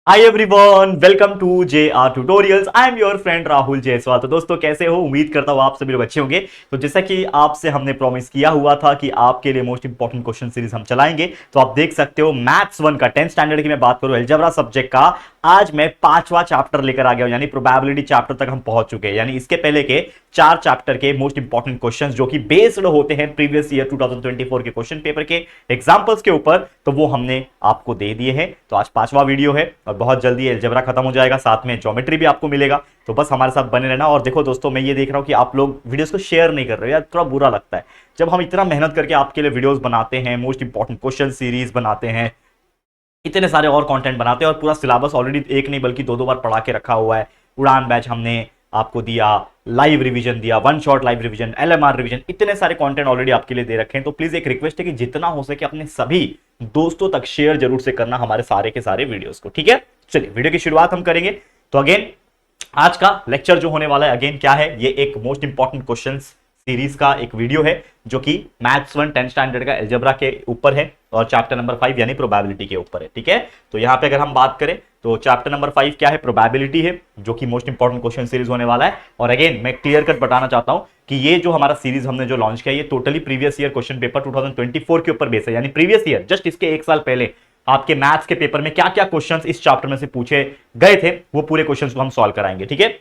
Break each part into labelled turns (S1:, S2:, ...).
S1: Hi everyone, welcome to J R tutorials. I am your friend Rahul Jaiswal. तो दोस्तों कैसे हो? उम्मीद करता हूँ आप सभी लोग अच्छे होंगे। तो जैसा कि आपसे हमने प्रॉमिस किया हुआ था कि आपके लिए मोस्ट इंपॉर्टेंट क्वेश्चन सीरीज हम चलाएंगे, तो आप देख सकते हो मैथ्स 1 का 10th स्टैंडर्ड की मैं बात करूं, अलजेब्रा सब्जेक्ट का आज मैं 5वां चैप्टर लेकर आ गया हूं, यानी प्रोबेबिलिटी चैप्टर तक हम पहुंच चुके हैं। यानी इसके पहले के 4 चैप्टर के मोस्ट इंपॉर्टेंट क्वेश्चंस जो कि बेस्ड होते हैं प्रीवियस ईयर 2024 के क्वेश्चन पेपर के एग्जांपल्स के ऊपर, तो वो हमने आपको दे दिए हैं। तो आज 5वां वीडियो है और बहुत जल्दी अलजेब्रा खत्म हो जाएगा, साथ में ज्योमेट्री भी आपको मिलेगा। तो बस हमारे साथ बने रहना। और देखो दोस्तों, मैं ये देख रहा हूं कि आप लोग वीडियोस को शेयर नहीं कर रहे हो यार, थोड़ा बुरा लगता है। जब हम इतना मेहनत करके आपके लिए वीडियोस बनाते हैं, मोस्ट इंपॉर्टेंट क्वेश्चन सीरीज बनाते हैं, इतने सारे और कंटेंट बनाते हैं और पूरा सिलेबस ऑलरेडी एक नहीं बल्कि दो दो बार पढ़ा के रखा हुआ है। उड़ान बैच हमने आपको दिया, लाइव रिवीजन दिया, one shot live revision, LMR revision, इतने सारे कंटेंट ऑलरेडी आपके लिए दे रखे हैं। तो प्लीज एक रिक्वेस्ट है कि जितना हो सके अपने सभी दोस्तों तक शेयर जरूर से करना हमारे सारे के सारे वीडियोस को, ठीक है? चलिए वीडियो की शुरुआत हम करेंगे। तो अगेन आज का लेक्चर जो होने वाला है, अगेन क्या है, ये एक मोस्ट इंपॉर्टेंट क्वेश्चंस सीरीज का एक वीडियो है जो कि मैथ्स 1 10th स्टैंडर्ड का अलजेब्रा के ऊपर है और चैप्टर नंबर 5 यानी प्रोबेबिलिटी के ऊपर है, ठीक है? तो यहां पे अगर हम बात करें तो चैप्टर नंबर 5 क्या है, प्रोबेबिलिटी है, जो कि मोस्ट इंपॉर्टेंट क्वेश्चन सीरीज होने वाला है। और अगेन मैं क्लियर कट बताना चाहता हूं कि ये जो हमारा सीरीज हमने जो लॉन्च किया, ये totally previous year question paper 2024 के ऊपर बेस है। यानी प्रीवियस ईयर जस्ट इसके एक साल पहले आपके मैथ्स के पेपर में क्या क्या क्वेश्चंस इस चैप्टर में से पूछे गए थे, वो पूरे क्वेश्चंस को हम सॉल्व कराएंगे, ठीक है?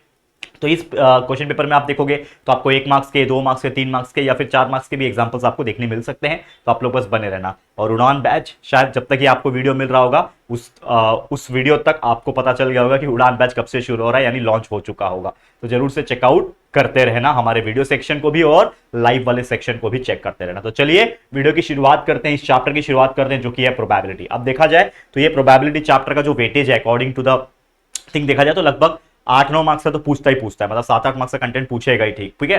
S1: तो इस क्वेश्चन पेपर में आप देखोगे तो आपको 1 मार्क्स के, 2 मार्क्स के, 3 मार्क्स के या फिर 4 मार्क्स के भी एग्जांपल्स आपको देखने मिल सकते हैं। तो आप लोग बस बने रहना। और उड़ान बैच, शायद जब तक ये आपको वीडियो मिल रहा होगा उस वीडियो तक आपको पता चल गया होगा कि उड़ान बैच कब से शुरू हो रहा है, यानी लॉन्च हो चुका होगा। तो जरूर से चेकआउट करते रहना हमारे वीडियो सेक्शन को भी और लाइव वाले सेक्शन को भी चेक करते रहना। तो चलिए वीडियो की शुरुआत करते हैं, इस चैप्टर की शुरुआत करते हैं जो कि है प्रोबेबिलिटी। अब देखा जाए तो ये प्रोबेबिलिटी चैप्टर का जो वेटेज है अकॉर्डिंग टू द थिंग देखा जाए तो लगभग 8-9 मार्क्स का तो पूछता ही पूछता है, मतलब 7-8 मार्क्स का कंटेंट पूछेगा ही, ठीक है?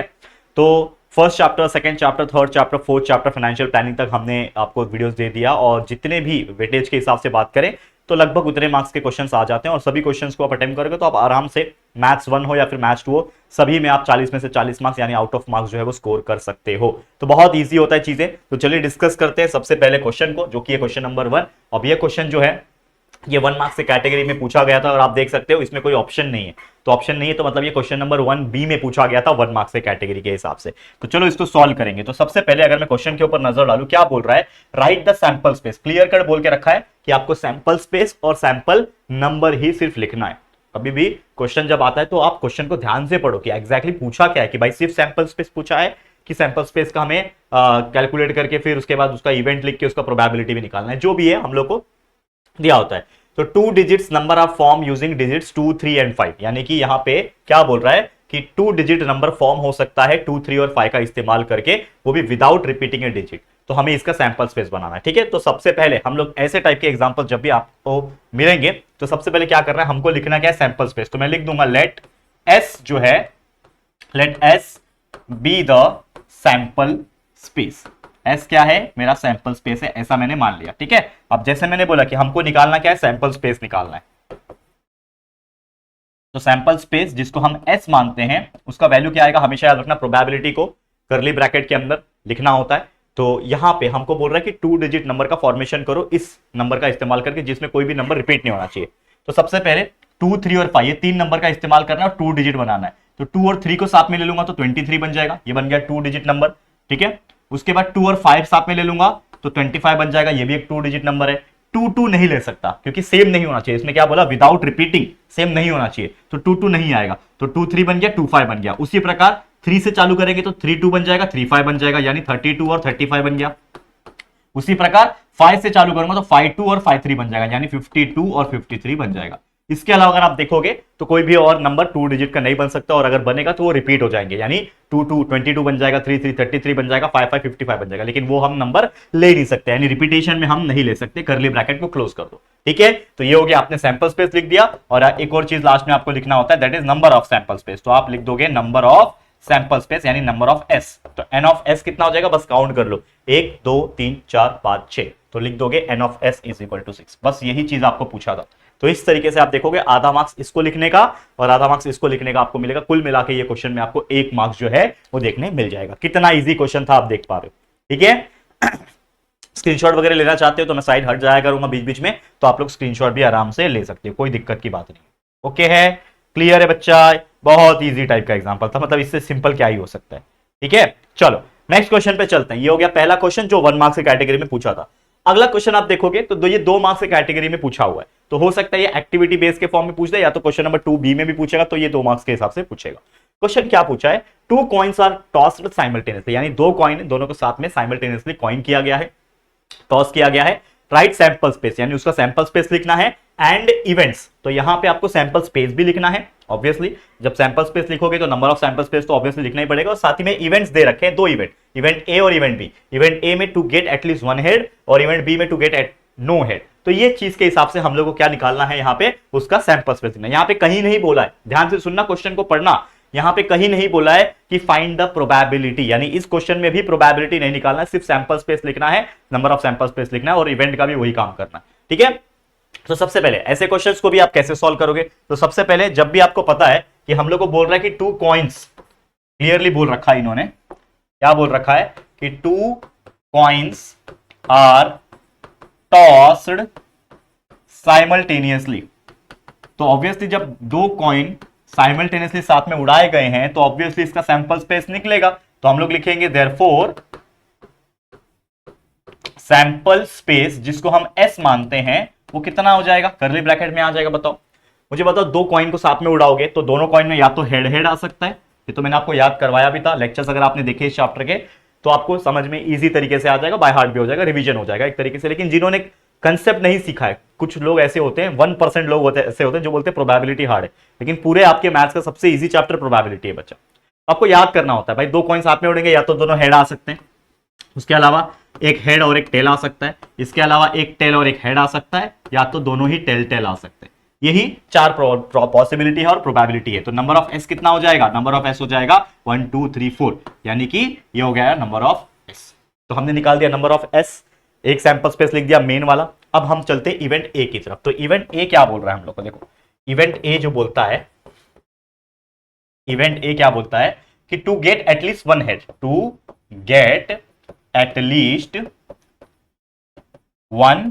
S1: तो first chapter, second chapter, third chapter, fourth chapter financial planning तक हमने आपको वीडियोस दे दिया। और जितने भी वेटेज के हिसाब से बात करें तो लगभग उतने मार्क्स के क्वेश्चंस आ जाते हैं और सभी क्वेश्चंस को आप अटेम्प्ट करोगे तो आप आराम से मैथ्स 1 हो या फिर मैथ्स 2 हो, सभी में आप 40 में से 40 मार्क्स यानी आउट ऑफ मार्क्स जो है वो स्कोर कर सकते हो। तो बहुत ईजी होता है चीजें। तो चलिए डिस्कस करते हैं सबसे पहले क्वेश्चन को, जो कि है क्वेश्चन नंबर 1। अब ये क्वेश्चन जो है ये 1 मार्क्स से कैटेगरी में पूछा गया था और आप देख सकते हो इसमें कोई ऑप्शन नहीं है। तो ऑप्शन नहीं है तो मतलब ये क्वेश्चन नंबर 1B में पूछा गया था 1 मार्क्स से कैटेगरी के हिसाब से। तो चलो इसको सॉल्व करेंगे। तो सबसे पहले अगर मैं क्वेश्चन के ऊपर नजर डालूं, क्या बोल रहा है, right the sample space. Clear cut बोल के रखा है कि आपको सैंपल स्पेस और सैंपल नंबर ही सिर्फ लिखना है। कभी भी क्वेश्चन जब आता है तो आप क्वेश्चन को ध्यान से पढ़ो कि एग्जैक्टली पूछा क्या है, कि भाई सिर्फ सैंपल स्पेस पूछा है कि सैंपल स्पेस का हमें कैलकुलेट करके फिर उसके बाद उसका इवेंट लिख के उसका प्रोबेबिलिटी भी निकालना है, जो भी है हम लोग को दिया होता है। तो 2 digits number of form using digits 2, 3 and 5, यानी कि यहां पे क्या बोल रहा है कि 2 डिजिट नंबर फॉर्म हो सकता है 2, 3 और 5 का इस्तेमाल करके, वो भी विदाउट रिपीटिंग ए डिजिट। तो हमें इसका सैंपल स्पेस बनाना है, ठीक है? तो सबसे पहले हम लोग ऐसे टाइप के एग्जांपल जब भी आपको मिलेंगे तो सबसे पहले क्या करना है, हमको लिखना क्या है, सैंपल स्पेस। तो मैं लिख दूंगा लेट एस जो है, let S be the sample space. S क्या है, मेरा सैंपल स्पेस है, ऐसा मैंने मान लिया, ठीक है? अब जैसे मैंने बोला कि हमको निकालना क्या है, सैंपल स्पेस निकालना है। तो सैंपल स्पेस जिसको हम एस मानते हैं उसका वैल्यू क्या आएगा, हमेशा याद रखना प्रोबेबिलिटी को करली ब्रैकेट के अंदर लिखना होता है। तो यहां पे हमको बोल रहा है कि 2 डिजिट नंबर का फॉर्मेशन करो इस नंबर का इस्तेमाल करके जिसमें कोई भी नंबर रिपीट नहीं होना चाहिए। तो सबसे पहले 2, 3 और 5 ये 3 नंबर का इस्तेमाल करना है और 2 डिजिट बनाना है। तो 2 और 3 को साथ में ले लूंगा तो 23 बन जाएगा, ये बन गया 2 डिजिट नंबर, ठीक है? उसके बाद 2 और 5 साथ में ले लूंगा तो 25 बन जाएगा, ये भी एक 2 डिजिट नंबर है। 2, 2 नहीं ले सकता क्योंकि सेम नहीं होना चाहिए, इसमें क्या बोला, विदाउट रिपीटिंग, सेम नहीं होना चाहिए। तो 2, 2 नहीं आएगा, तो 2, 3 बन गया, 2, 5 बन गया। उसी प्रकार 3 से चालू करेंगे तो 3, 2 बन जाएगा, 3, 5 बन जाएगा, यानी 32 और 35 बन गया। उसी प्रकार 5 से चालू करूंगा तो 5, 2 और 5, 3 बन जाएगा, यानी 52 और 53 बन जाएगा। इसके अलावा अगर आप देखोगे तो कोई भी और नंबर 2 डिजिट का नहीं बन सकता, और अगर बनेगा तो वो रिपीट हो जाएंगे, यानी 2, 2 22 बन जाएगा, 3, 3 33 बन जाएगा, 5, 5 55 बन जाएगा। लेकिन वो हम नंबर ले नहीं सकते, यानी रिपीटेशन में हम नहीं ले सकते। करली ब्रैकेट को क्लोज कर दो, ठीक है? तो ये हो गया, आपने सैंपल स्पेस लिख दिया। और एक और चीज लास्ट में आपको लिखना होता है, that is number of sample space. तो आप लिख दोगे नंबर ऑफ सैंपल स्पेस यानी नंबर ऑफ एस। तो एन ऑफ एस कितना हो जाएगा, बस काउंट कर लो, 1 2 3 4 5 6। तो लिख दोगे n of S is equal to 6। बस यही चीज आपको पूछा था। तो इस तरीके से आप देखोगे आधा मार्क्स इसको लिखने का और आधा मार्क्स इसको लिखने का आपको मिलेगा। कुल मिला के ये क्वेश्चन में आपको 1 मार्क्स जो है वो देखने मिल जाएगा। कितना इजी क्वेश्चन था आप देख पा रहे हो, ठीक है? स्क्रीनशॉट वगैरह लेना चाहते हो तो मैं साइड हट जाया करूंगा बीच बीच में, तो आप लोग स्क्रीनशॉट भी आराम से ले सकते हो, कोई दिक्कत की बात नहीं। ओके है, क्लियर है बच्चा? बहुत इजी टाइप का एग्जांपल था, मतलब इससे सिंपल क्या ही हो सकता है। ठीक है, चलो नेक्स्ट क्वेश्चन पे चलते हैं। ये हो गया पहला क्वेश्चन जो 1 मार्क्स की कैटेगरी में पूछा था। अगला क्वेश्चन आप देखोगे तो ये 2 मार्क्स की कैटेगरी में पूछा हुआ है, तो हो सकता है ये एक्टिविटी बेस के फॉर्म में पूछ दे, या तो क्वेश्चन नंबर 2B में भी पूछेगा, तो ये 2 मार्क्स के हिसाब से पूछेगा। क्वेश्चन क्या पूछा है? 2 कॉइन्स आर टॉस्ड साइमल्टेनियसली, यानी 2 कॉइन दोनों को साथ में साइमल्टेनियसली कॉइन किया गया है, टॉस किया गया है। राइट सैंपल स्पेस, यानी उसका सैंपल स्पेस लिखना है, एंड इवेंट्स, तो यहां पे आपको सैंपल स्पेस भी लिखना है ऑब्वियसली। जब सैंपल स्पेस लिखोगे तो नंबर ऑफ सैंपल स्पेस तो ऑब्वियसली लिखना ही पड़ेगा, और साथ ही में इवेंट्स दे रखे हैं, 2 इवेंट, इवेंट ए और इवेंट बी। इवेंट ए में टू गेट एटलीस्ट 1 हेड, और इवेंट बी में to get at no head. तो ये चीज के हिसाब से हम लोग को क्या निकालना है, यहां पे उसका सैंपल स्पेस लिखना है। यहां पे कहीं नहीं बोला है, ध्यान से सुनना, क्वेश्चन को पढ़ना, यहां पे कहीं नहीं बोला है कि फाइंड द प्रोबेबिलिटी, यानी इस क्वेश्चन में भी प्रोबेबिलिटी नहीं निकालना है, सिर्फ सैंपल स्पेस लिखना है, नंबर ऑफ सैंपल स्पेस लिखना है, और इवेंट का भी वही काम करना है। ठीक है, तो सबसे पहले ऐसे क्वेश्चंस को भी आप कैसे सॉल्व करोगे? तो सबसे पहले जब भी आपको पता है कि हम लोग को बोल रहा है कि 2 कॉइन्स, क्लियरली बोल रखा है इन्होंने, क्या बोल रखा है कि 2 कॉइन्स आर टॉस्ड साइमल्टेनियसली। तो ऑब्वियसली जब 2 कॉइन साइमल्टेनियसली साथ में उड़ाए गए हैं तो ऑब्वियसली इसका सैंपल स्पेस निकलेगा, तो हम लोग लिखेंगे देयरफॉर सैंपल स्पेस, जिसको हम S मानते हैं, वो कितना हो जाएगा? कर्ली ब्रैकेट में आ जाएगा। बताओ मुझे, बताओ 2 कॉइन को साथ में उड़ाओगे तो दोनों कॉइन में या तो हेड हेड आ सकता है, ये तो मैंने आपको याद करवाया भी था लेक्चर्स, अगर आपने देखे इस चैप्टर के तो आपको समझ में इजी तरीके से आ जाएगा, बाय हार्ट भी हो जाएगा, रिवीजन हो जाएगा एक तरीके से। लेकिन जिन्होंने कंसेप्ट नहीं सीखा है, कुछ लोग ऐसे होते हैं, 1% लोग होते हैं ऐसे होते हैं जो बोलते हैं प्रोबेबिलिटी हार्ड है, लेकिन पूरे आपके मैथ्स का सबसे इजी चैप्टर प्रोबेबिलिटी है बच्चा। आपको याद करना होता है भाई, 2 कॉइन साथ में उड़ेंगे, या तो दोनों हेड आ सकते हैं, उसके अलावा एक हेड और एक टेल आ सकता है, इसके अलावा एक टेल और एक हेड आ सकता है, या तो दोनों ही टेल टेल आ सकते हैं। यही 4 पॉसिबिलिटी है और प्रोबेबिलिटी है। तो नंबर ऑफ एस कितना हो जाएगा? नंबर ऑफ एस हो जाएगा 1 2 3 4, यानी कि ये हो गया नंबर ऑफ एस। तो हमने निकाल दिया नंबर ऑफ एस, एक सैंपल स्पेस लिख दिया मेन वाला। अब हम चलते इवेंट ए की तरफ। तो इवेंट ए क्या बोल रहा है हम लोग को? देखो इवेंट ए जो बोलता है, इवेंट ए क्या बोलता है कि to get at least 1 head, to get at least 1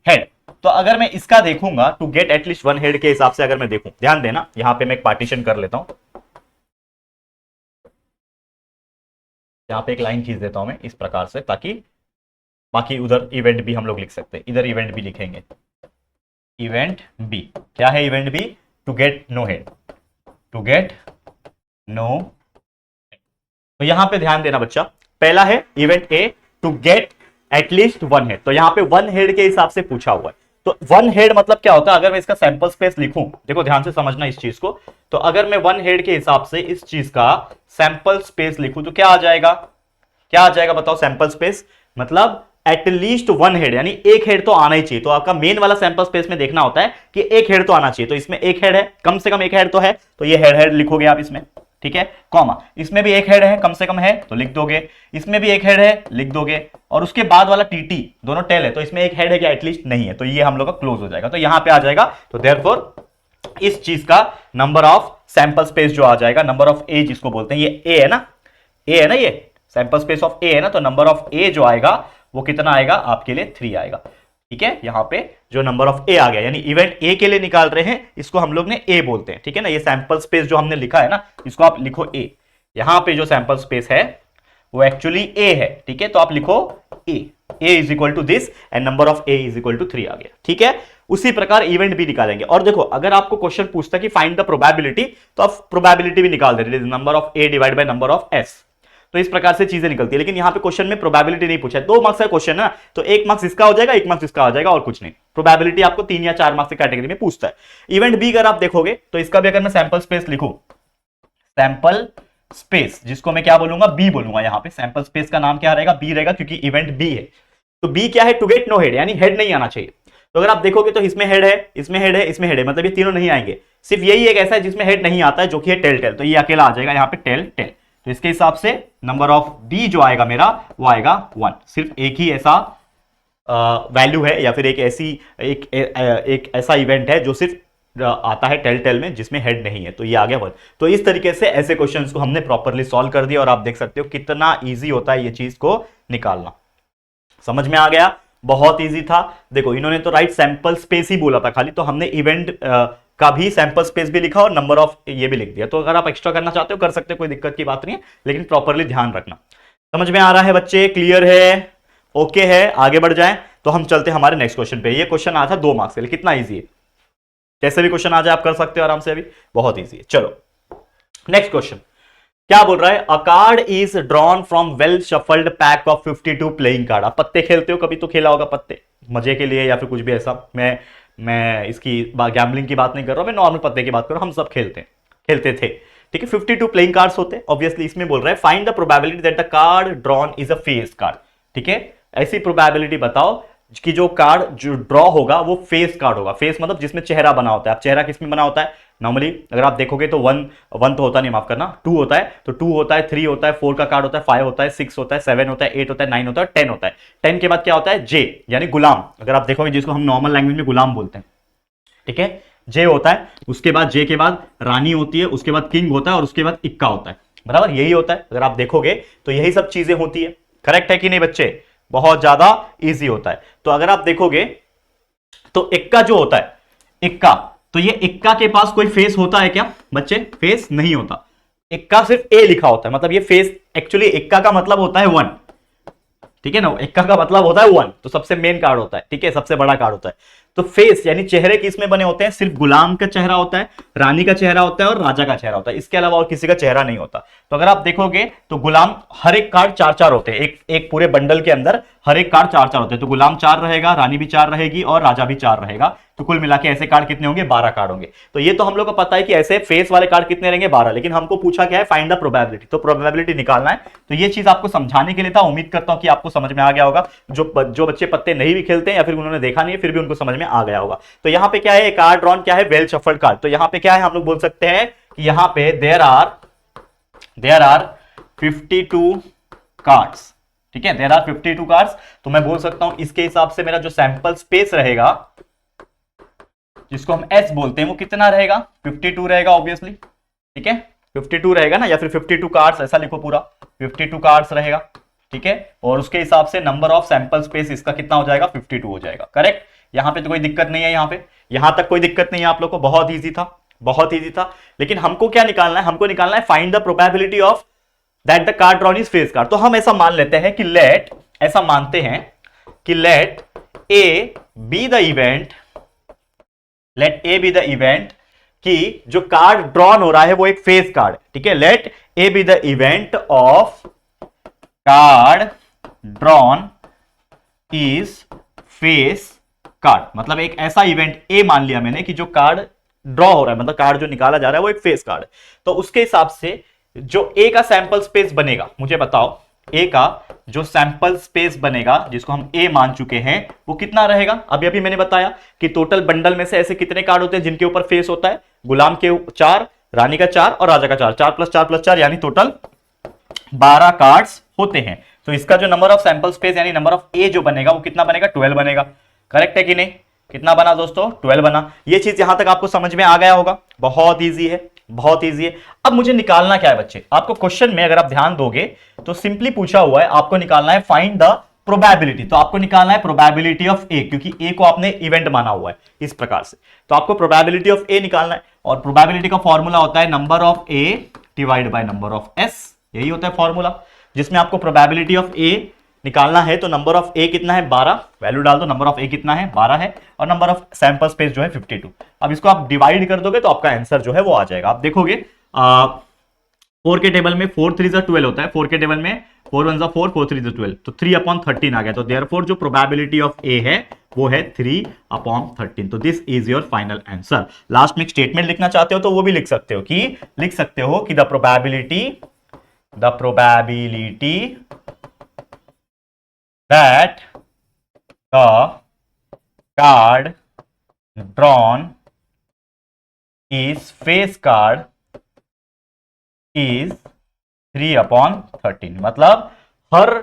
S1: head. तो अगर मैं इसका देखूंगा टू गेट एटलीस्ट 1 हेड के हिसाब से अगर मैं देखूं, ध्यान देना, यहां पे मैं एक पार्टीशन कर लेता हूं, यहां पे एक लाइन खींच देता हूं मैं इस प्रकार से, ताकि बाकी उधर इवेंट भी हम लोग लिख सकते हैं, इधर इवेंट भी लिखेंगे। इवेंट बी क्या है? Event B to get no head, to get no. तो यहां पे ध्यान देना बच्चा, पहला है event A to get at least 1 head, तो यहां पे 1 हेड के हिसाब से पूछा हुआ है। तो 1 हेड मतलब क्या होता है? अगर मैं इसका सैंपल स्पेस लिखूं, देखो ध्यान से समझना इस चीज को, तो अगर मैं 1 हेड के हिसाब से इस चीज का सैंपल स्पेस लिखूं तो क्या आ जाएगा? क्या आ जाएगा बताओ? सैंपल स्पेस मतलब एटलीस्ट 1 हेड, यानी एक हेड तो आना ही चाहिए। तो आपका मेन वाला सैंपल स्पेस में देखना होता है कि एक हेड तो आना चाहिए, तो इसमें एक हेड है, कम से कम एक हेड तो है, तो ये हेड हेड लिखोगे आप इसमें, ठीक है, कॉमा, इसमें भी एक हेड है, कम से कम है, तो लिख दोगे, इसमें भी एक हेड है, लिख दोगे, और उसके बाद वाला टीटी दोनों टेल है, तो इसमें एक हेड है क्या? एटलीस्ट नहीं है, तो ये हम लोग का क्लोज हो जाएगा, तो यहां पे आ जाएगा। तो देयरफॉर इस चीज का नंबर ऑफ सैंपल स्पेस जो आ जाएगा, नंबर ऑफ ए जिसको बोलते हैं, ये ए है ना, ए है ना, ये सैंपल स्पेस ऑफ ए है ना, तो नंबर ऑफ ए जो आएगा वो कितना आएगा? आपके लिए 3 आएगा, ठीक है। यहां पे जो नंबर ऑफ ए आ गया, यानी इवेंट ए के लिए निकाल रहे हैं, इसको हम लोग ने ए बोलते हैं, ठीक है ना। ये सैंपल स्पेस जो हमने लिखा है ना, इसको आप लिखो ए, यहां पे जो सैंपल स्पेस है वो एक्चुअली ए है, ठीक है, तो आप लिखो A is equal to this and number of A is equal to 3 आ गया, ठीक है। उसी प्रकार इवेंट भी निकालेंगे, और देखो अगर आपको क्वेश्चन पूछता है कि फाइंड द प्रोबेबिलिटी, तो आप प्रोबेबिलिटी भी निकाल दे रहे, number of A divide by number of S, तो इस प्रकार से चीजें निकलती है। लेकिन यहां पे क्वेश्चन में प्रोबेबिलिटी नहीं पूछा है, 2 मार्क्स का क्वेश्चन है ना, तो 1 मार्क्स इसका हो जाएगा, 1 मार्क्स इसका हो जाएगा, और कुछ नहीं। प्रोबेबिलिटी आपको 3 या 4 मार्क्स की कैटेगरी में पूछता है। इवेंट बी अगर आप देखोगे तो इसका भी अगर मैं सैंपल स्पेस लिखूं, सैंपल स्पेस जिसको मैं क्या बोलूंगा? बी बोलूंगा। यहां पे सैंपल स्पेस का नाम क्या रहेगा? बी रहेगा, क्योंकि इवेंट बी है। तो बी क्या है? टू गेट नो हेड, यानी हेड नहीं आना चाहिए। तो अगर आप देखोगे तो इसमें हेड है, इसमें हेड है, इसमें हेड है, मतलब ये तीनों नहीं आएंगे, सिर्फ यही एक ऐसा है जिसमें हेड नहीं आता है, जो कि है टेल टेल, तो ये अकेला आ जाएगा यहाँ पे टेल टेल। तो इसके हिसाब से नंबर ऑफ डी जो आएगा मेरा वो आएगा 1। सिर्फ एक ही ऐसा वैल्यू है, या फिर एक ऐसा इवेंट है जो सिर्फ आता है टेल टेल में, जिसमें हेड नहीं है, तो ये आ गया 1। तो इस तरीके से ऐसे क्वेश्चंस को हमने प्रॉपर्ली सॉल्व कर दिया, और आप देख सकते हो कितना ईजी होता है ये चीज को निकालना। समझ में आ गया? बहुत इजी था। देखो इन्होंने तो राइट सैंपल स्पेस ही बोला था खाली, तो हमने इवेंट का भी सैंपल स्पेस भी लिखा और नंबर ऑफ ये भी लिख दिया। तो अगर आप एक्स्ट्रा करना चाहते हो कर सकते हो, कोई दिक्कत की बात नहीं है, लेकिन प्रॉपरली ध्यान रखना। समझ में आ रहा है बच्चे? क्लियर है? ओके है? आगे बढ़ जाएं तो हम चलते हैं हमारे नेक्स्ट क्वेश्चन पे। ये क्वेश्चन आया था 2 मार्क्स के लिए, कितना इजी है, कैसे भी क्वेश्चन आ जाए आप कर सकते हो आराम से, अभी बहुत इजी है। चलो नेक्स्ट क्वेश्चन क्या बोल रहा है? अ card is drawn from well shuffled pack of 52 playing card. आप पत्ते खेलते हो, कभी तो खेला होगा पत्ते मजे के लिए या फिर कुछ भी ऐसा। मैं इसकी गैम्बलिंग की बात नहीं कर रहा हूं, मैं नॉर्मल पत्ते की बात कर रहा हूं। हम सब खेलते थे, ठीक है। 52 प्लेइंग कार्ड्स होते हैं ऑब्वियसली। इसमें बोल रहा है find the probability that the card drawn is a face card, ठीक है। ऐसी प्रोबेबिलिटी बताओ कि जो कार्ड जो ड्रॉ होगा वो फेस कार्ड होगा। फेस मतलब जिसमें चेहरा बना होता है। अब चेहरा किसमें बना होता है? नॉर्मली अगर आप देखोगे तो वन तो होता नहीं, माफ करना, 2 होता है। तो 2 होता है, 3 होता है, 4 का कार्ड होता है, 5 होता है, 6 होता है, 7 होता है, 8 होता है, 9 होता है, 10 होता है। 10 के बाद क्या होता है? जे, यानी गुलाम। अगर आप देखोगे जिसको हम नॉर्मल लैंग्वेज में गुलाम बोलते हैं, ठीक है, जे होता है। उसके बाद जे के बाद रानी होती है, उसके बाद किंग होता है और उसके बाद इक्का होता है, बराबर यही होता है। अगर आप देखोगे तो यही सब चीजें होती है। करेक्ट है कि नहीं बच्चे? बहुत ज्यादा इजी होता है। तो अगर आप देखोगे तो इक्का जो होता है, इक्का, तो ये इक्का के पास कोई फेस होता है क्या बच्चे? फेस नहीं होता। इक्का सिर्फ ए लिखा होता है, मतलब ये फेस, एक्चुअली इक्का का मतलब होता है 1, ठीक है ना। इक्का का मतलब होता है 1, तो सबसे मेन कार्ड होता है, ठीक है, सबसे बड़ा कार्ड होता है। तो फेस यानी चेहरे किसमें बने होते हैं? सिर्फ गुलाम का चेहरा होता है, रानी का चेहरा होता है और राजा का चेहरा होता है। इसके अलावा और किसी का चेहरा नहीं होता। तो अगर आप देखोगे तो गुलाम हर एक कार्ड 4-4 होते हैं। एक पूरे बंडल के अंदर हर एक कार्ड 4-4 होते हैं। तो गुलाम 4 रहेगा, रानी भी 4 रहेगी और राजा भी 4 रहेगा। तो कुल मिला के ऐसे कार्ड कितने होंगे? 12 कार्ड होंगे। तो ये तो हम लोग को पता है कि ऐसे फेस वाले कार्ड कितने रहेंगे? 12। लेकिन हमको पूछा क्या है? Find the probability. तो प्रोबेबिलिटी निकालना है। तो ये चीज आपको समझाने के लिए था। उम्मीद करता हूं कि आपको समझ में आ गया होगा। जो बच्चे पत्ते नहीं भी खेलते हैं या फिर उन्होंने देखा नहीं है, फिर भी उनको समझ में आ गया होगा। तो यहां पे क्या है? कार्ड ड्रॉन क्या है? Well shuffled card. तो यहां पे क्या है? हम लोग बोल सकते हैं कि यहां पे देयर आर 52 कार्ड्स, ठीक है, देयर आर 52 कार्ड्स। तो मैं बोल सकता हूं इसके हिसाब से मेरा जो सैंपल स्पेस रहेगा, जिसको हम एस बोलते हैं, वो कितना रहेगा? 52 रहेगा ऑब्वियसली, ठीक है, 52 रहेगा ना, या फिर 52 कार्ड्स ऐसा लिखो पूरा, 52 कार्ड्स रहेगा, ठीक है। और उसके हिसाब से नंबर ऑफ सैंपल स्पेस इसका कितना हो जाएगा? 52 हो जाएगा। करेक्ट? यहां पे तो कोई दिक्कत नहीं है, यहां तक कोई दिक्कत नहीं है आप लोग को। बहुत ईजी था, बहुत ईजी था। लेकिन हमको क्या निकालना है? हमको निकालना है find the probability of that the card drawn is face card. तो हम ऐसा मान लेते हैं कि ऐसा मानते हैं कि let A be the event कि जो कार्ड ड्रॉन हो रहा है वो एक फेस कार्ड, ठीक है। Let A be the event of card drawn is face card. मतलब एक ऐसा इवेंट ए मान लिया मैंने कि जो कार्ड ड्रॉ हो रहा है, मतलब कार्ड जो निकाला जा रहा है वो एक फेस कार्ड है। तो उसके हिसाब से जो ए का सैंपल स्पेस बनेगा, मुझे बताओ ए का जो सैंपल स्पेस बनेगा, जिसको हम ए मान चुके हैं, वो कितना रहेगा? अभी अभी मैंने बताया कि टोटल बंडल में से ऐसे कितने कार्ड होते हैं जिनके ऊपर फेस होता है? गुलाम के 4, रानी का 4 और राजा का 4, 4 + 4 + 4 यानी टोटल 12 कार्ड्स होते हैं। तो इसका जो नंबर ऑफ सैंपल स्पेस यानी नंबर ऑफ ए जो बनेगा वो कितना बनेगा? 12 बनेगा। करेक्ट है कि नहीं? कितना बना दोस्तों? 12 बना। ये चीज यहां तक आपको समझ में आ गया होगा। बहुत ईजी है, बहुत ईजी है। अब मुझे निकालना क्या है बच्चे? आपको क्वेश्चन में अगर आप ध्यान दोगे तो सिंपली पूछा हुआ है, आपको निकालना है फाइंड द प्रोबेबिलिटी। तो आपको निकालना है प्रोबेबिलिटी ऑफ ए, क्योंकि ए को आपने इवेंट माना हुआ है इस प्रकार से। तो आपको प्रोबेबिलिटी ऑफ ए निकालना है, और प्रोबेबिलिटी का फॉर्मूला होता है number of A divide by number of S. यही होता है फॉर्मूला, जिसमें आपको प्रोबेबिलिटी ऑफ ए निकालना है। तो नंबर ऑफ ए कितना है? 12, वैल्यू डाल दो। नंबर ऑफ ए कितना है? 12 है। और नंबर ऑफ सैंपल स्पेस जो है 52। अब इसको आप डिवाइड कर दोगे तो आपका आंसर जो है वो आ जाएगा। आप देखोगे 4 के टेबल में 4 3 12 होता है। 4 के टेबल में 4 1 4, 4 3 12, तो 3/13 आ गया। तो देयरफॉर जो प्रोबेबिलिटी ऑफ ए है वो है 3/13। तो this is your final answer. Last में एक स्टेटमेंट लिखना चाहते हो तो वो भी लिख सकते हो कि the probability that the card drawn is face card is 3/13। मतलब हर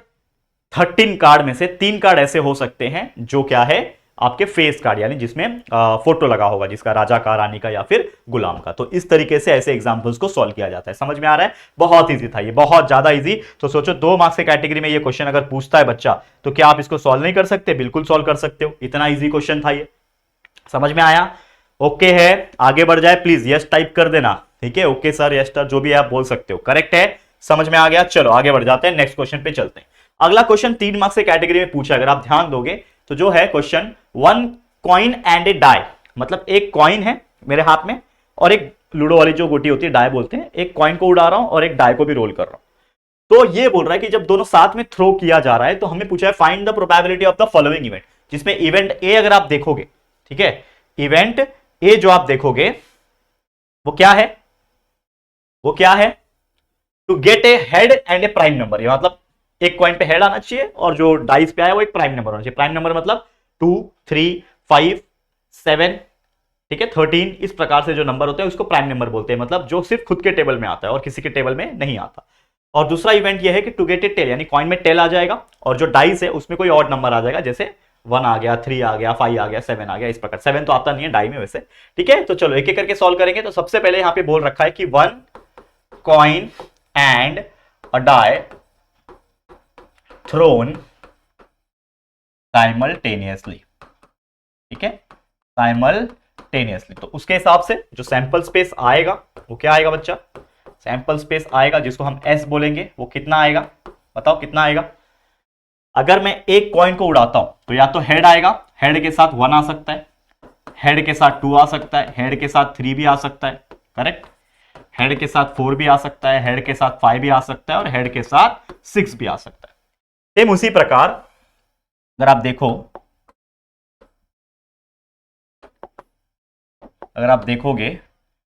S1: 13 कार्ड में से 3 कार्ड ऐसे हो सकते हैं जो क्या है? आपके फेस कार्ड, यानी जिसमें फोटो लगा होगा जिसका, राजा का, रानी का या फिर गुलाम का। तो इस तरीके से ऐसे एग्जांपल्स को सॉल्व किया जाता है। समझ में आ रहा है? बहुत ईजी था ये, बहुत ज्यादा ईजी। तो सोचो 2 मार्क्स के कैटेगरी में ये क्वेश्चन अगर पूछता है बच्चा, तो क्या आप इसको सॉल्व नहीं कर सकते? बिल्कुल सॉल्व कर सकते हो, इतना ईजी क्वेश्चन था ये। समझ में आया? ओके है, आगे बढ़ जाए प्लीज, यस टाइप कर देना, ठीक है? ओके सर, यस सर, जो भी आप बोल सकते हो, करेक्ट है, समझ में आ गया। चलो आगे बढ़ जाते हैं, नेक्स्ट क्वेश्चन पे चलते हैं। अगला क्वेश्चन 3 मार्क्स के कैटेगरी में पूछा, अगर आप ध्यान दोगे तो जो है question, 1 coin and a die, मतलब एक कॉइन है मेरे हाथ में और एक लूडो वाली जो गोटी होती है डाई बोलते हैं, एक कॉइन को उड़ा रहा हूं और एक डाई को भी रोल कर रहा हूं। तो ये बोल रहा है कि जब दोनों साथ में थ्रो किया जा रहा है तो हमें पूछा है find the probability of the following event, जिसमें इवेंट ए अगर आप देखोगे, ठीक है, इवेंट ए जो आप देखोगे वो क्या है, वो क्या है, to get a head and a prime number. ये मतलब एक कॉइन पे हेड आना चाहिए और जो डाइस पे आया वो एक प्राइम नंबर होना चाहिए। प्राइम नंबर मतलब 2, 3, 5, 7, ठीक है, 13, इस प्रकार से जो नंबर होते हैं उसको प्राइम नंबर बोलते हैं, मतलब जो सिर्फ खुद के टेबल में आता है और किसी के टेबल में नहीं आता। और दूसरा इवेंट ये है कि टू गेट ए टेल, यानी कॉइन में टेल आ जाएगा और जो डाइस है उसमें कोई और नंबर आ जाएगा, जैसे 1 आ गया, 3 आ गया, 5 आ गया, 7 आ गया, इस प्रकार। 7 तो आता नहीं है डाई में वैसे, ठीक है। तो चलो एक एक करके सॉल्व करेंगे। तो सबसे पहले यहां पे बोल रखा है कि 1 coin and a die thrown simultaneously, ठीक है, साइमल्टेनियसली। तो उसके हिसाब से जो सैंपल स्पेस आएगा वो क्या आएगा बच्चा, सैंपल स्पेस आएगा जिसको हम एस बोलेंगे, वो कितना आएगा, बताओ कितना आएगा। अगर मैं एक कॉइन को उड़ाता हूं तो या तो हेड आएगा, हेड के साथ 1 आ सकता है, हेड के साथ 2 आ सकता है, हेड के साथ 3 भी आ सकता है, करेक्ट, हेड के साथ 4 भी आ सकता है, हेड के साथ 5 भी आ सकता है और हेड के साथ 6 भी आ सकता है। सेम उसी प्रकार अगर आप देखो, अगर आप देखोगे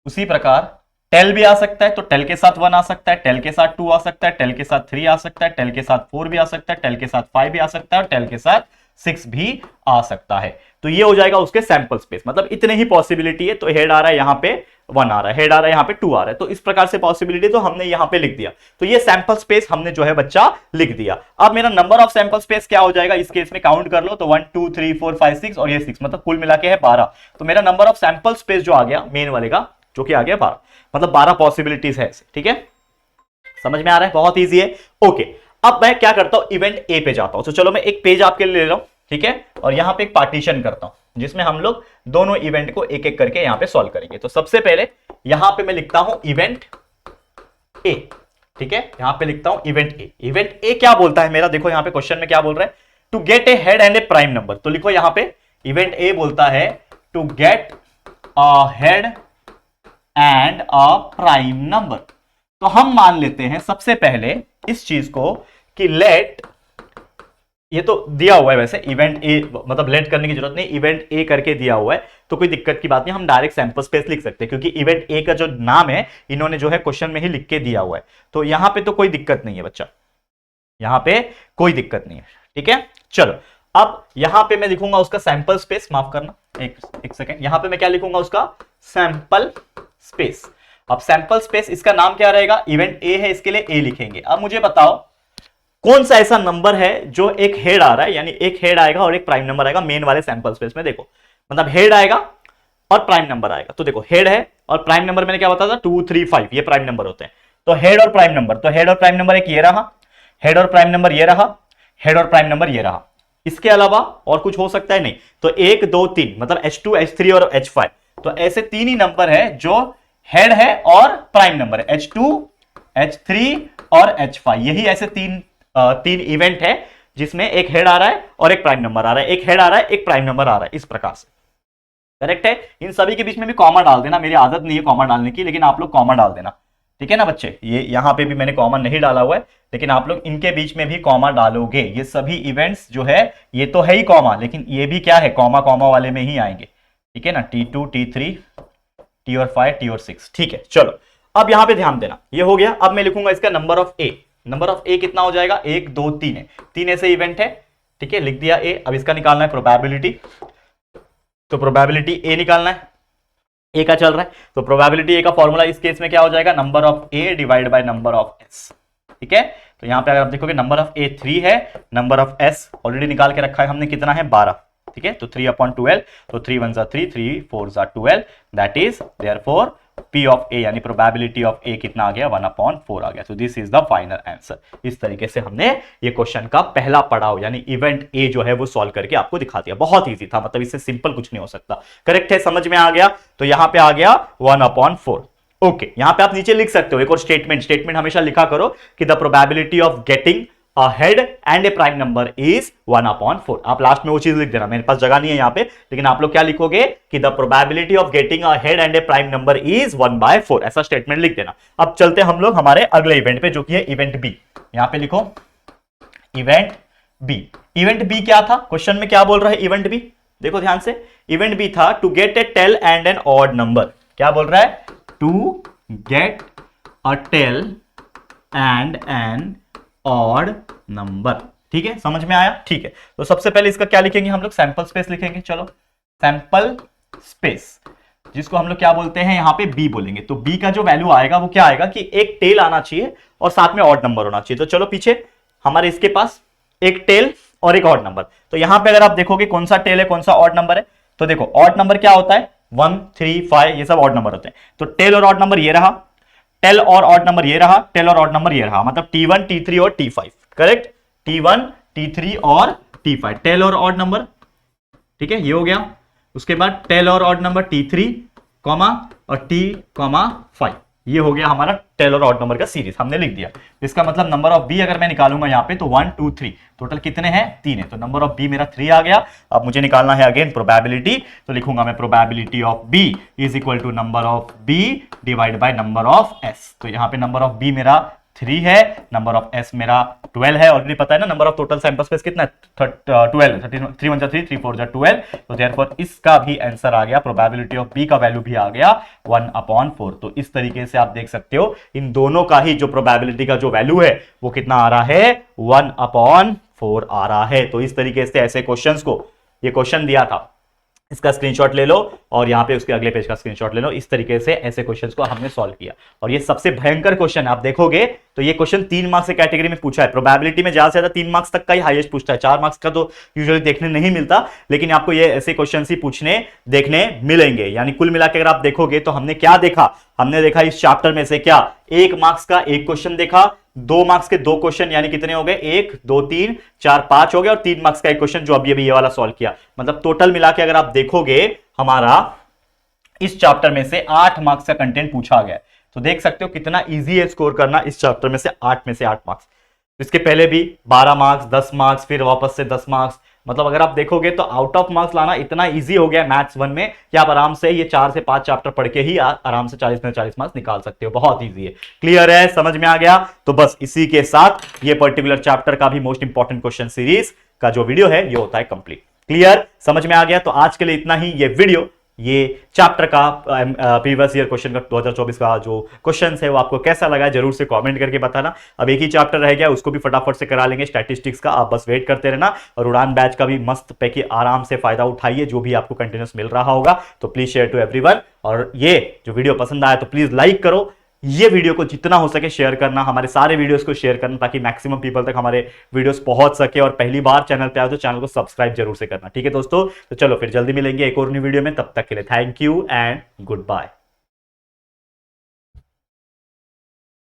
S1: उसी प्रकार टेल भी आ सकता है, तो टेल के साथ 1 आ सकता है, टेल के साथ 2 आ सकता है, टेल के साथ 3 आ सकता है, टेल के साथ 4 भी आ सकता है, टेल के साथ 5 भी आ सकता है और टेल के साथ 6 भी आ सकता है। तो ये हो जाएगा उसके सैंपल स्पेस, मतलब इतने ही पॉसिबिलिटी है। तो हेड आ रहा है यहां पे 1 आ रहा है, हेड आ रहा है यहां पे 2 आ रहा है, तो इस प्रकार से पॉसिबिलिटी तो हमने यहां पे लिख दिया। तो ये सैंपल स्पेस हमने जो है बच्चा लिख दिया। अब मेरा नंबर ऑफ सैंपल स्पेस क्या हो जाएगा इस केस में, काउंट कर लो तो 1 2 3 4 5 6 और ये 6, मतलब कुल मिला के है 12। तो मेरा नंबर ऑफ सैंपल स्पेस जो आ गया मेन वाले का, जो कि आ गया 12, मतलब 12 पॉसिबिलिटीज है, ठीक है, समझ में आ रहा है, बहुत ईजी है। ओके, अब मैं क्या करता हूं, इवेंट ए पे जाता हूं। तो चलो मैं एक पेज आपके लिए ले रहा हूं, ठीक है, और यहां पे एक पार्टीशन करता हूं जिसमें हम लोग दोनों इवेंट को एक एक करके यहां पे सॉल्व करेंगे। तो सबसे पहले यहां पे मैं लिखता हूं इवेंट ए, ठीक है, यहां पे लिखता हूं इवेंट ए। इवेंट ए क्या बोलता है मेरा, देखो यहां पे क्वेश्चन में क्या बोल रहा है, to get a head and a prime number. तो लिखो यहां पे इवेंट ए बोलता है to get a head and a prime number. तो हम मान लेते हैं सबसे पहले इस चीज को कि लेट, ये तो दिया हुआ है वैसे इवेंट ए, मतलब लेट करने की जरूरत नहीं, इवेंट ए करके दिया हुआ है तो कोई दिक्कत की बात नहीं, हम डायरेक्ट सैंपल स्पेस लिख सकते हैं क्योंकि इवेंट ए का जो नाम है इन्होंने जो है क्वेश्चन में ही लिख के दिया हुआ है। तो यहां पे तो कोई दिक्कत नहीं है बच्चा, यहां पे कोई दिक्कत नहीं है, ठीक है। चलो अब यहां पे मैं लिखूंगा उसका सैंपल स्पेस, माफ करना एक सेकेंड, यहां पे मैं क्या लिखूंगा उसका सैंपल स्पेस। अब सैंपल स्पेस इसका नाम क्या रहेगा, इवेंट ए है, इसके लिए ए लिखेंगे। अब मुझे बताओ कौन सा ऐसा नंबर है जो एक हेड आ रहा है, यानी एक हेड आएगा और एक प्राइम नंबर आएगा मेन वाले सैंपल स्पेस में। देखो मतलब हेड आएगा और प्राइम नंबर आएगा। तो देखो हेड है और प्राइम नंबर मैंने क्या बताया था, 2 3 5, ये प्राइम नंबर होते हैं। तो हेड और प्राइम नंबर, तो हेड और प्राइम नंबर एक ये रहा, हेड और प्राइम नंबर ये रहा, हेड और प्राइम नंबर ये रहा। इसके अलावा और कुछ हो सकता है नहीं। तो 1 2 3 मतलब H2 H3 और H5, तो ऐसे 3 ही नंबर है जो हेड है और प्राइम नंबर है, H2 H3 और H5। यही ऐसे तीन इवेंट है जिसमें एक हेड आ रहा है और एक प्राइम नंबर आ रहा है, एक हेड आ रहा है एक प्राइम नंबर आ रहा है, इस प्रकार से, करेक्ट है। इन सभी के बीच में भी कॉमा डाल देना, मेरी आदत नहीं है कॉमा डालने की, लेकिन आप लोग कॉमा डाल देना, ठीक है ना बच्चे। ये यहां पे भी मैंने कॉमा नहीं डाला हुआ है, लेकिन आप लोग इनके बीच में भी कॉमा डालोगे। ये सभी इवेंट्स जो है ये तो है ही कॉमा, लेकिन ये भी क्या है, कॉमा कॉमा वाले में ही आएंगे, ठीक है ना, T2 T3 T और 5 T और 6, ठीक है। चलो अब यहां पे ध्यान देना, ये हो गया। अब मैं लिखूंगा इसका number of A. Number of A कितना हो जाएगा, 1 2 3 है, 3 ऐसे इवेंट है, ठीक है, लिख दिया ए। अब इसका निकालना है प्रोबेबिलिटी, तो प्रोबेबिलिटी ए निकालना है, ए का चल रहा है। तो प्रोबेबिलिटी ए का फॉर्मूला इस केस में क्या हो जाएगा, number of A divide by number of S, ठीक है। तो यहां पे अगर आप देखोगे नंबर ऑफ ए 3 है, नंबर ऑफ एस ऑलरेडी निकाल के रखा है हमने, कितना है 12, ठीक है, तो 3/12, तो 3 1 जा 3, 3 4 जा 12, that is therefore P of A यानी प्रोबेबिलिटी ऑफ A कितना आ गया, 1/4 आ गया। तो this is the final answer. इस तरीके से हमने ये क्वेश्चन का पहला पड़ाव यानी इवेंट A जो है वो सॉल्व करके आपको दिखा दिया। बहुत इजी था, मतलब इससे सिंपल कुछ नहीं हो सकता। करेक्ट है, समझ में आ गया। तो यहां पे आ गया 1/4। ओके, यहां पे आप नीचे लिख सकते हो एक और स्टेटमेंट हमेशा लिखा करो कि the probability of getting a head and a prime number is 1/4। आप लास्ट में वो चीज लिख देना, मेरे पास जगह नहीं है यहां पे, लेकिन आप लोग क्या लिखोगे कि the probability of getting a head and a prime number is 1/4, ऐसा स्टेटमेंट लिख देना। अब चलते हम लोग हमारे अगले इवेंट पे, जो कि है इवेंट बी। यहां पे लिखो इवेंट बी। इवेंट बी क्या था, क्वेश्चन में क्या बोल रहा है इवेंट बी, देखो ध्यान से। इवेंट बी था to get a tail and an odd number. क्या बोल रहा है, to get a tail and an odd number. ठीक है, समझ में आया। ठीक है, तो सबसे पहले इसका क्या लिखेंगे हम लोग, सैंपल स्पेस लिखेंगे। चलो, सैंपल स्पेस, जिसको हम लोग क्या बोलते हैं यहां पे बी बोलेंगे। तो बी का जो वैल्यू आएगा वो क्या आएगा कि एक टेल आना चाहिए और साथ में ऑड नंबर होना चाहिए। तो चलो पीछे हमारे इसके पास एक टेल और एक ऑड नंबर। तो यहां पे अगर आप देखोगे कौन सा टेल है कौन सा ऑड नंबर है, तो देखो ऑड नंबर क्या होता है, 1 3 5 ये सब ऑड नंबर होते हैं। तो टेल और ऑड नंबर ये रहा, टेल और ऑड नंबर ये रहा, टेल और ऑड नंबर ये रहा, मतलब T1 T3 और T5। करेक्ट, T1 T3 और T5 टेल और ऑड नंबर। ठीक है, ये हो गया। उसके बाद टेल और ऑड नंबर T3 और T5, ये हो गया हमारा टेल और ऑड नंबर का सीरीज, हमने लिख दिया। इसका मतलब नंबर ऑफ बी अगर मैं निकालूंगा यहां पे तो 1 2 3 टोटल कितने हैं, 3 है। तो नंबर ऑफ बी मेरा 3 आ गया। अब मुझे निकालना है अगेन प्रोबेबिलिटी, तो लिखूंगा मैं probability of B is equal to number of B divide by number of S. तो यहां पे नंबर ऑफ बी मेरा 3 है, नंबर ऑफ एस मेरा 12 है। ऑलरेडी पता है ना number of total sample space कितना है, 12। 3 1 3 3 4 12। तो देयरफॉर इसका भी आंसर आ गया, प्रोबेबिलिटी ऑफ बी का वैल्यू भी आ गया 1/4। तो इस तरीके से आप देख सकते हो इन दोनों का ही जो प्रोबेबिलिटी का जो वैल्यू है वो कितना आ रहा है, 1/4 आ रहा है। तो इस तरीके से ऐसे क्वेश्चंस को, ये क्वेश्चन दिया था इसका स्क्रीनशॉट ले लो और यहां पे उसके अगले पेज का स्क्रीनशॉट ले लो। इस तरीके से ऐसे क्वेश्चंस को हमने सॉल्व किया। और ये सबसे भयंकर क्वेश्चन है, आप देखोगे तो ये क्वेश्चन 3 मार्क्स के कैटेगरी में पूछा है। प्रोबेबिलिटी में ज्यादा से ज्यादा 3 मार्क्स तक का ही हाईएस्ट पूछता है, 4 मार्क्स का तो यूजुअली देखने नहीं मिलता, लेकिन आपको ये ऐसे क्वेश्चन ही पूछने देखने मिलेंगे। यानी कुल मिलाकर अगर आप देखोगे तो हमने क्या देखा, हमने देखा इस चैप्टर में से क्या 1 मार्क्स का 1 क्वेश्चन देखा, 2 मार्क्स के 2 क्वेश्चन, यानी कितने हो गए, 1 2 3 4 5 हो गए, और 3 मार्क्स का 1 क्वेश्चन जो अभी ये वाला सॉल्व किया। मतलब टोटल मिला के अगर आप देखोगे हमारा इस चैप्टर में से 8 मार्क्स का कंटेंट पूछा गया। तो देख सकते हो कितना इजी है स्कोर करना इस चैप्टर में से 8 मार्क्स। इसके पहले भी 12 मार्क्स, 10 मार्क्स, फिर वापस से 10 मार्क्स। मतलब अगर आप देखोगे तो आउट ऑफ मार्क्स लाना इतना इजी हो गया मैथ्स 1 में कि आप आराम से ये 4 से 5 चैप्टर पढ़ के ही आराम से 40 में 40 मार्क्स निकाल सकते हो। बहुत इजी है, क्लियर है, समझ में आ गया। तो बस इसी के साथ ये पर्टिकुलर चैप्टर का भी मोस्ट इंपॉर्टेंट क्वेश्चन सीरीज का जो वीडियो है ये होता है कंप्लीट। क्लियर, समझ में आ गया। तो आज के लिए इतना ही। ये वीडियो, ये चैप्टर का प्रीवियस ईयर क्वेश्चन का 2024 का जो क्वेश्चन है वो आपको कैसा लगा जरूर से कमेंट करके बताना। अब एक ही चैप्टर रह गया, उसको भी फटाफट से करा लेंगे स्टैटिस्टिक्स का, आप बस वेट करते रहना। और उड़ान बैच का भी मस्त पैकी आराम से फायदा उठाइए, जो भी आपको कंटिन्यूस मिल रहा होगा। तो प्लीज शेयर टू एवरीवन, और ये जो वीडियो पसंद आया तो प्लीज लाइक करो। ये वीडियो को जितना हो सके शेयर करना, हमारे सारे वीडियोस को शेयर करना, ताकि मैक्सिमम पीपल तक हमारे वीडियोस पहुंच सके। और पहली बार चैनल पे आओ तो चैनल को सब्सक्राइब जरूर से करना। ठीक है दोस्तों, तो चलो फिर जल्दी मिलेंगे एक और नई वीडियो में। तब तक के लिए thank you and good bye.